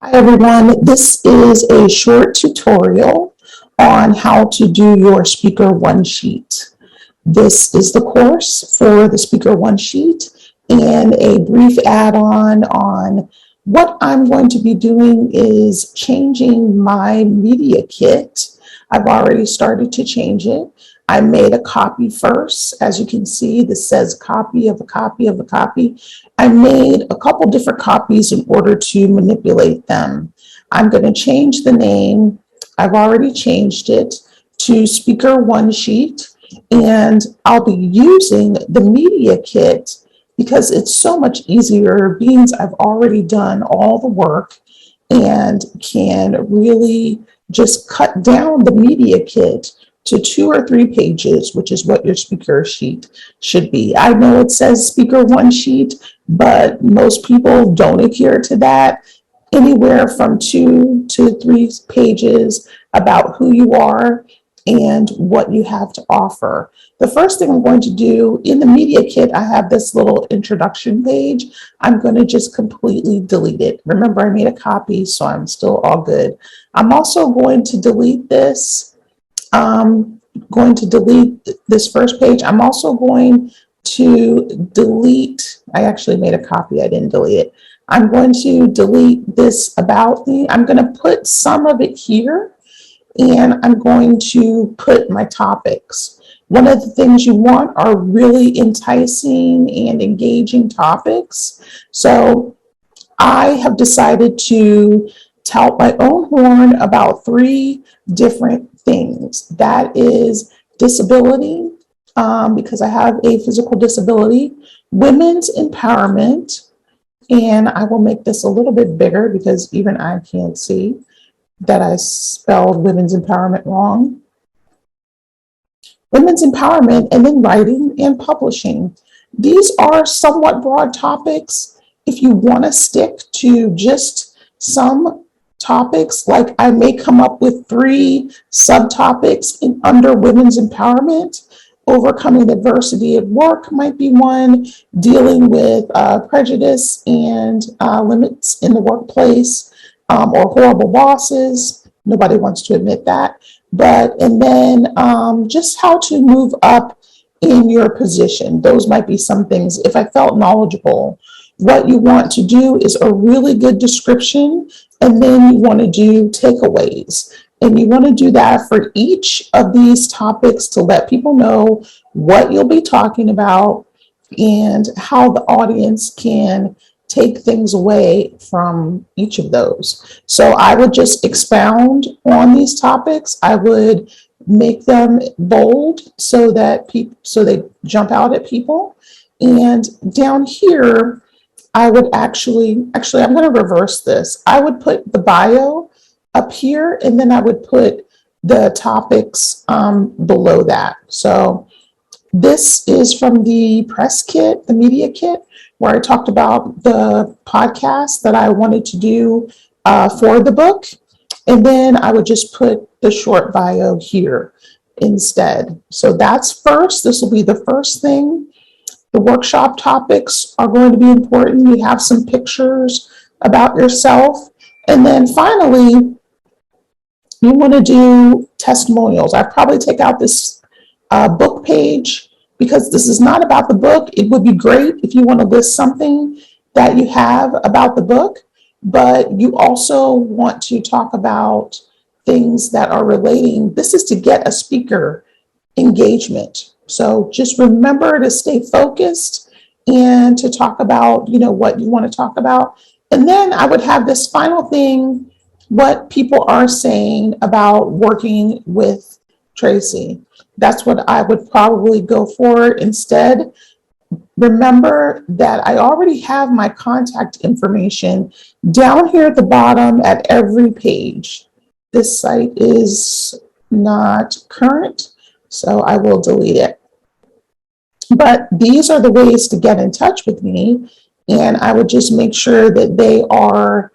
Hi everyone, this is a short tutorial on how to do your Speaker One Sheet. This is the course for the Speaker One Sheet and a brief add-on on what I'm going to be doing is changing my media kit. I've already started to change it. I made a copy first. As you can see, this says copy of a copy of a copy. I made a couple different copies in order to manipulate them. I'm going to change the name. I've already changed it to Speaker One Sheet, and I'll be using the media kit because it's so much easier, means I've already done all the work and can really just cut down the media kit to 2 or 3 pages, which is what your speaker sheet should be. I know it says Speaker One Sheet, but most people don't adhere to that. Anywhere from 2 to 3 pages about who you are and what you have to offer. The first thing I'm going to do in the media kit, I have this little introduction page. I'm going to just completely delete it. Remember, I made a copy, so I'm still all good. I'm also going to delete this. Going to delete this first page. I'm also going to delete, I actually made a copy, I didn't delete it. I'm going to delete this about me. I'm going to put some of it here, and I'm going to put my topics. One of the things you want are really enticing and engaging topics. So I have decided to tout my own horn about 3 different things. That is disability, because I have a physical disability, women's empowerment, and I will make this a little bit bigger because even I can't see that I spelled women's empowerment wrong. Women's empowerment, and then writing and publishing. These are somewhat broad topics. If you want to stick to just some topics, like I may come up with 3 subtopics under women's empowerment. Overcoming adversity at work might be one, dealing with prejudice and limits in the workplace, or horrible bosses. Nobody wants to admit that. And then just how to move up in your position. Those might be some things. If I felt knowledgeable, what you want to do is a really good description, and then you want to do takeaways. And you want to do that for each of these topics to let people know what you'll be talking about and how the audience can take things away from each of those. So I would just expound on these topics. I would make them bold so that they jump out at people. And down here, I would actually, I'm going to reverse this. I would put the bio up here, and then I would put the topics below that. So this is from the press kit, the media kit, where I talked about the podcast that I wanted to do for the book. And then I would just put the short bio here instead. So that's first. This will be the first thing. The workshop topics are going to be important. You have some pictures about yourself. And then finally, you want to do testimonials. I'd probably take out this book page because this is not about the book. It would be great if you want to list something that you have about the book, but you also want to talk about things that are relating. This is to get a speaker engagement. So just remember to stay focused and to talk about, what you want to talk about. And then I would have this final thing, what people are saying about working with Tracee. That's what I would probably go for instead. Remember that I already have my contact information down here at the bottom at every page. This site is not current, so I will delete it. But these are the ways to get in touch with me, and I would just make sure that they are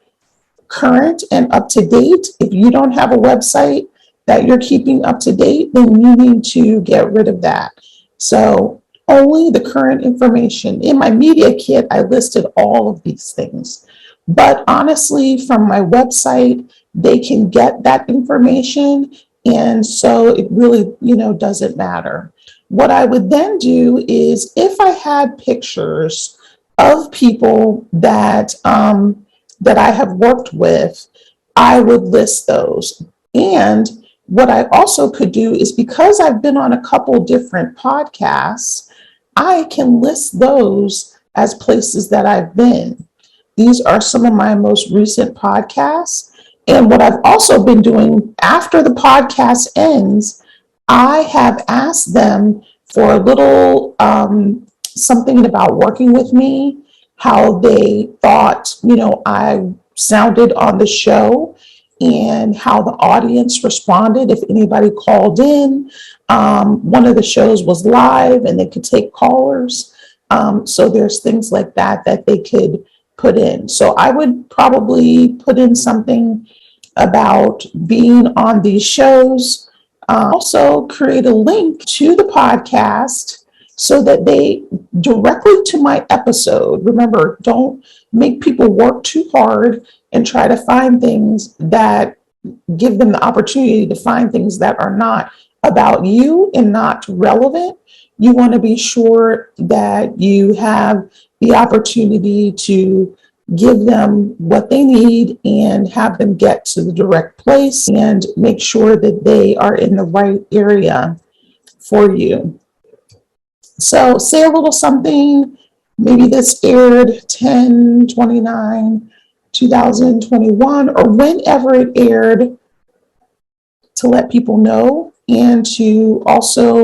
current and up to date. If you don't have a website that you're keeping up to date, then you need to get rid of that. So only the current information. In my media kit, I listed all of these things. But honestly, from my website, they can get that information. And so it really, doesn't matter. What I would then do is if I had pictures of people that I have worked with, I would list those. And what I also could do is because I've been on a couple different podcasts, I can list those as places that I've been. These are some of my most recent podcasts. And what I've also been doing after the podcast ends, I have asked them for a little something about working with me, how they thought, I sounded on the show, and how the audience responded if anybody called in. One of the shows was live and they could take callers. So there's things like that that they could put in. So I would probably put in something about being on these shows. Also create a link to the podcast so that they directly to my episode. Remember, don't make people work too hard and try to find things that give them the opportunity to find things that are not about you and not relevant. You want to be sure that you have the opportunity to give them what they need and have them get to the direct place and make sure that they are in the right area for you. So say a little something. Maybe this aired 10/29/2021 or whenever it aired, to let people know and to also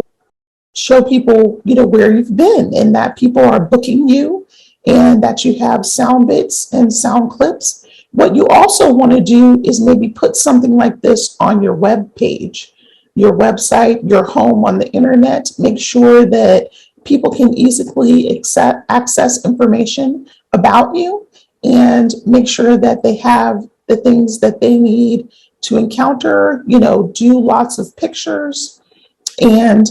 show people, where you've been and that people are booking you and that you have sound bits and sound clips. What you also want to do is maybe put something like this on your web page, your website, your home on the internet. Make sure that people can easily access information about you and make sure that they have the things that they need to encounter, do lots of pictures. And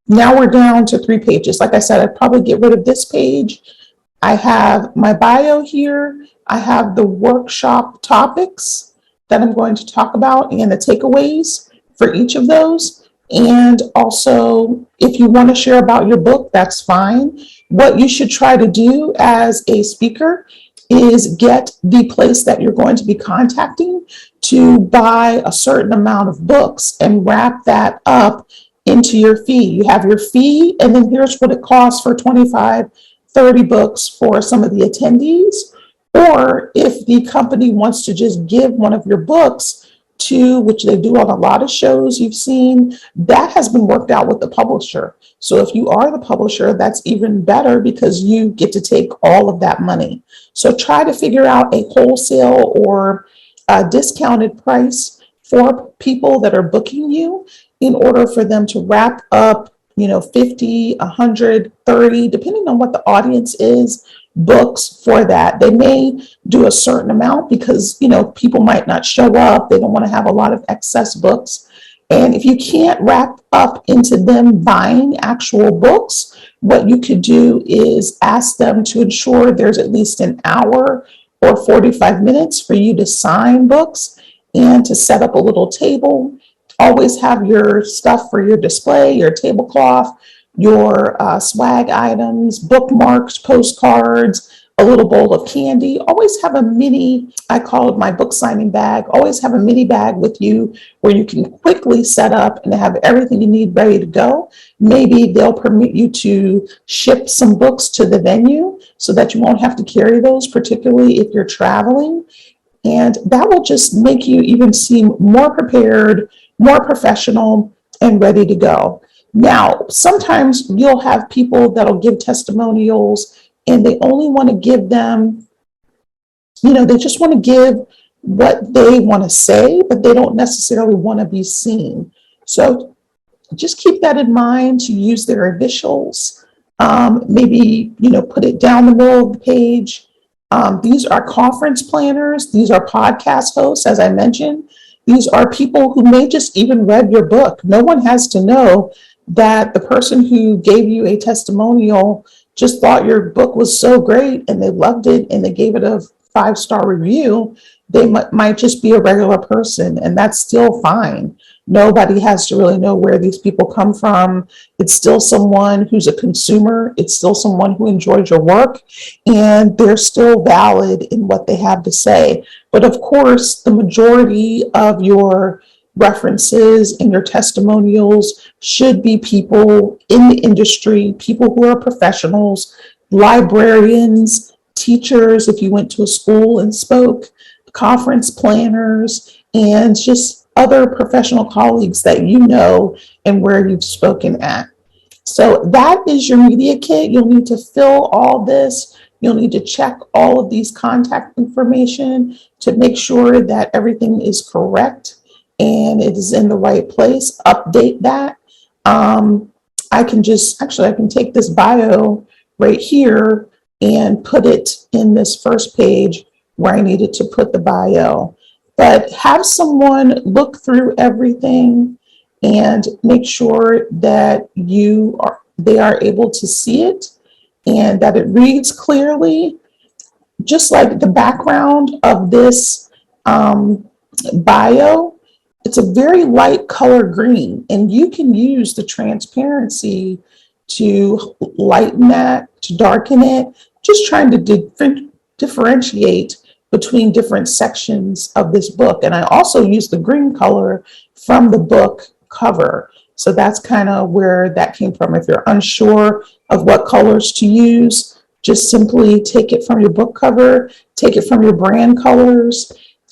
now we're down to 3 pages. Like I said, I'd probably get rid of this page. I have my bio here. I have the workshop topics that I'm going to talk about and the takeaways for each of those. And also, if you want to share about your book, that's fine. What you should try to do as a speaker is get the place that you're going to be contacting to buy a certain amount of books and wrap that up into your fee. You have your fee, and then here's what it costs for 25, 30 books for some of the attendees. Or if the company wants to just give one of your books to, which they do on a lot of shows you've seen, that has been worked out with the publisher. So if you are the publisher, that's even better because you get to take all of that money. So try to figure out a wholesale or a discounted price for people that are booking you in order for them to wrap up, 50, 100, 30, depending on what the audience is, books for that. They may do a certain amount because, people might not show up. They don't want to have a lot of excess books. And if you can't wrap up into them buying actual books, what you could do is ask them to ensure there's at least an hour or 45 minutes for you to sign books and to set up a little table. Always have your stuff for your display, your tablecloth, your swag items, bookmarks, postcards, a little bowl of candy. Always have a mini, I call it my book signing bag. Always have a mini bag with you where you can quickly set up and have everything you need ready to go. Maybe they'll permit you to ship some books to the venue so that you won't have to carry those, particularly if you're traveling. And that will just make you even seem more prepared, more professional, and ready to go. Now, sometimes you'll have people that'll give testimonials and they only want to give them, they just want to give what they want to say, but they don't necessarily want to be seen. So just keep that in mind to use their initials. Maybe, put it down the middle of the page. These are conference planners. These are podcast hosts, as I mentioned. These are people who may just even read your book. No one has to know that the person who gave you a testimonial just thought your book was so great and they loved it and they gave it a 5-star review, they might just be a regular person, and that's still fine. Nobody has to really know where these people come from. It's still someone who's a consumer. It's still someone who enjoys your work, and they're still valid in what they have to say. But of course, the majority of your references and your testimonials should be people in the industry, people who are professionals, librarians, teachers, if you went to a school and spoke, conference planners, and just other professional colleagues that you know and where you've spoken at. So that is your media kit. You'll need to fill all this. You'll need to check all of these contact information to make sure that everything is correct and it is in the right place. Update that. I can take this bio right here and put it in this first page where I needed to put the bio. But have someone look through everything and make sure that they are able to see it and that it reads clearly. Just like the background of this bio, it's a very light color green, and you can use the transparency to lighten that, to darken it, just trying to differentiate between different sections of this book. And I also use the green color from the book cover. So that's kind of where that came from. If you're unsure of what colors to use, just simply take it from your book cover, take it from your brand colors,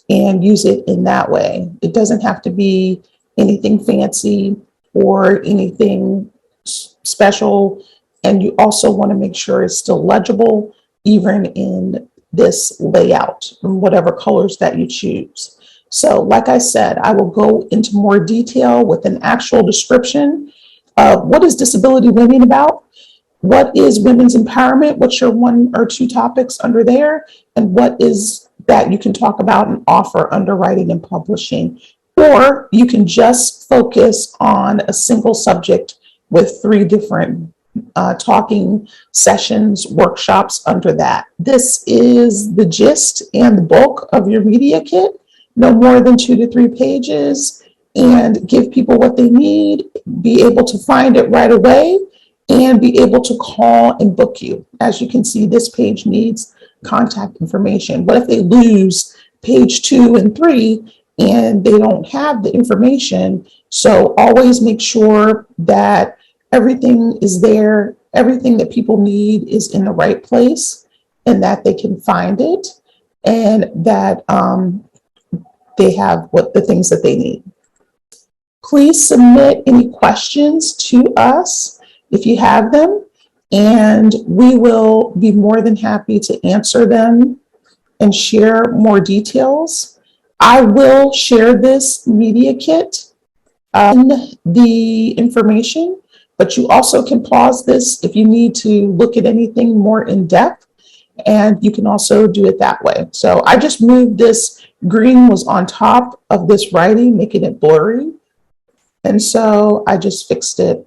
and use it in that way. It doesn't have to be anything fancy or anything special. And you also want to make sure it's still legible, even in this layout, and whatever colors that you choose. So like I said, I will go into more detail with an actual description of what is Disability Women about, what is women's empowerment, what's your 1 or 2 topics under there, and what is that you can talk about and offer under writing and publishing. Or you can just focus on a single subject with 3 different talking sessions, workshops under that. This is the gist and the bulk of your media kit, no more than 2 to 3 pages, and give people what they need, be able to find it right away, and be able to call and book you. As you can see, this page needs contact information. What if they lose page 2 and 3 and they don't have the information? So always make sure that everything is there, everything that people need is in the right place, and that they can find it, and that they have the things that they need. Please submit any questions to us if you have them, and we will be more than happy to answer them and share more details. I will share this media kit in the information, but you also can pause this if you need to look at anything more in depth, and you can also do it that way. So I just moved this green was on top of this writing, making it blurry. And so I just fixed it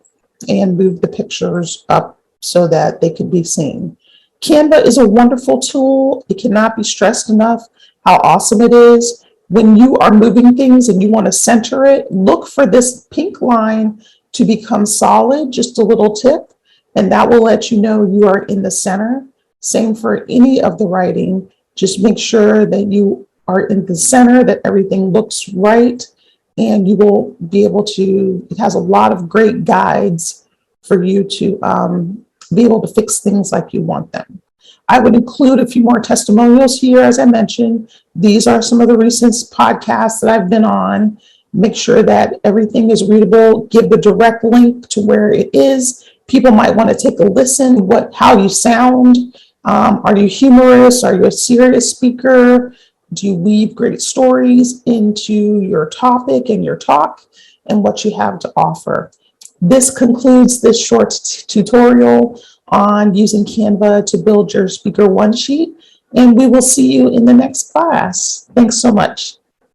and moved the pictures up so that they could be seen. Canva is a wonderful tool. It cannot be stressed enough how awesome it is. When you are moving things and you want to center it, look for this pink line to become solid, just a little tip, and that will let you know you are in the center. Same for any of the writing. Just make sure that you are in the center, that everything looks right, and you will be able to, it has a lot of great guides for you to be able to fix things like you want them. I would include a few more testimonials here. As I mentioned, these are some of the recent podcasts that I've been on. Make sure that everything is readable. Give the direct link to where it is. People might want to take a listen, how you sound. Are you humorous? Are you a serious speaker? Do you weave great stories into your topic and your talk and what you have to offer? This concludes this short tutorial on using Canva to build your Speaker One Sheet, and we will see you in the next class. Thanks so much.